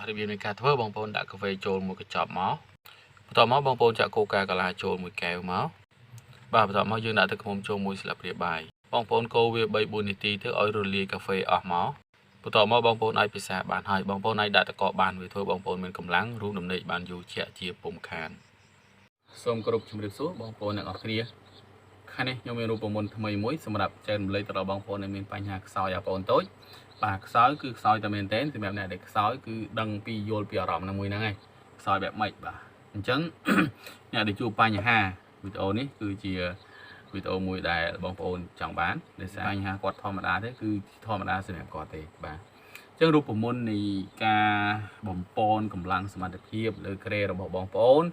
របៀបនៃការធ្វើបងប្អូនដាក់កាហ្វេចូលមួយកញ្ចប់មកបន្ទាប់មកបងប្អូនចាក់ Coca-Cola ចូលមួយកែវមកបាទបន្ទាប់មកយើងដាក់ទឹកឃ្មុំចូលមួយស្លាបព្រាបាយបងប្អូនកូរវា3-4នាទីទៅឲ្យរលាយកាហ្វេអស់មកបន្ទាប់មកបងប្អូនអាចពិសាបានហើយបងប្អូនអាចដាក់ទឹកកកបានវាធ្វើបងប្អូនមានកម្លាំងរួមដំណេកបានយូរជាក់ជាពុំខានសូមគោរពជំរាបសួរបងប្អូនអ្នកនរគ្នាខាងនេះខ្ញុំមានរូបមន្តថ្មីមួយសម្រាប់ចែករំលែកទៅដល់បងប្អូនដែលមានបញ្ហាខ្សោយអាបងប្អូនតូចបាទខ្សោយគឺខ្សោយតែមែនទែនសម្រាប់អ្នកដែលខ្សោយគឺដឹងពីយល់ពីអារម្មណ៍ហ្នឹងមួយហ្នឹងឯងខ្សោយបែបម៉េចបាទអញ្ចឹងអ្នកដែលជួបបញ្ហាវីដេអូនេះគឺជាវីដេអូមួយដែលបងប្អូនចង់បានដោយសារបញ្ហាគាត់ធម្មតាទេគឺធម្មតាសម្រាប់គាត់ទេបាទអញ្ចឹងរូបមន្តនៃការបំពន់កម្លាំងសមត្ថភាពលើក្រែរបស់បងប្អូន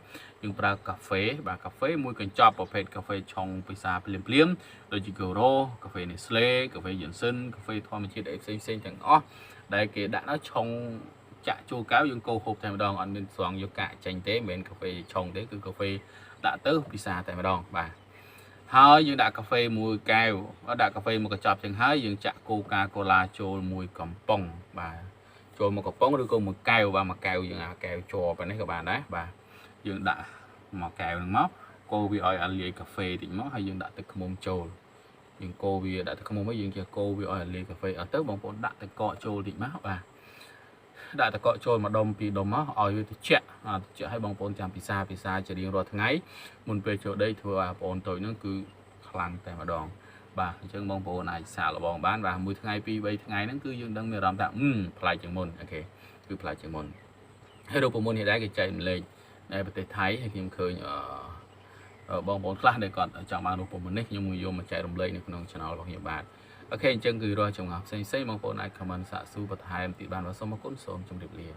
យើងប្រើកាហ្វេបាទកាហ្វេមួយកញ្ចប់ប្រភេទកាហ្វេឆុងពិសាភ្លាមដូចជា Goro កាហ្វេ Nestle កាហ្វេ Johnson កាហ្វេធម្មជាតិផ្សេងទាំងអស់ដែលគេដាក់នៅឆុងចាក់ចូលកែវយើងកូរហូបតែម្ដងអត់មានស្រង់យកកាក់ចេញទេមិនមែនកាហ្វេឆុងទេគឺកាហ្វេដាក់ទៅពិសាតែម្ដងបាទហើយយើងដាក់កាហ្វេមួយកែវដាក់កាហ្វេមួយកញ្ចប់ចឹងហើយយើងចាក់ Coca-Cola ចូលមួយកំប៉ុងបាទចូលមួយកំប៉ុងឬក៏មួយកែវបាទមួយកែវយើងអាកែវជាប់នេះក៏បានដែរបាទយើងដាក់មួយកែវហ្នឹងមកកូរវាឲ្យអាលាយកាហ្វេតិចមកហើយយើងដាក់ទឹកឃ្មុំចូលយើងកូរវាដាក់ទឹកឃ្មុំហើយយើងចេះកូរវាឲ្យអាលាយកាហ្វេអត់ទៅបងប្អូនដាក់ទឹកកកចូលតិចមកបាទដាក់ទឹកកកចូលមួយដុំពីរដុំមកឲ្យវាត្រជាក់ឲ្យបងប្អូនចាំពិសាជារៀងរាល់ថ្ងៃមុនពេលចូលដីធ្វើឲ្យបងប្អូនតូចហ្នឹងគឺខ្លាំងតែម្ដងបាទអញ្ចឹងបងប្អូនអាចសាកល្បងបានបាទមួយថ្ងៃពីរ3ថ្ងៃហ្នឹងគឺយើងដឹងមានអារម្មណ៍ថាប្លែកជាងមុនអូខេគឺប្លែកជាងមុនហើយរូបមន្តនេះដែរគេចែកម្លែកនៅប្រទេសថៃហើយខ្ញុំឃើញបងប្អូនខ្លះដែលគាត់ចង់បានរូបមន្តនេះខ្ញុំយកមកចែករំលែកនៅក្នុង channel របស់ខ្ញុំបាទអូខេអញ្ចឹងគឺរាល់ចម្ងល់ផ្សេងៗបងប្អូនអាច comment សាកសួរបន្ថែមទៀតបានបាទសូមអរគុណសូមជម្រាបលា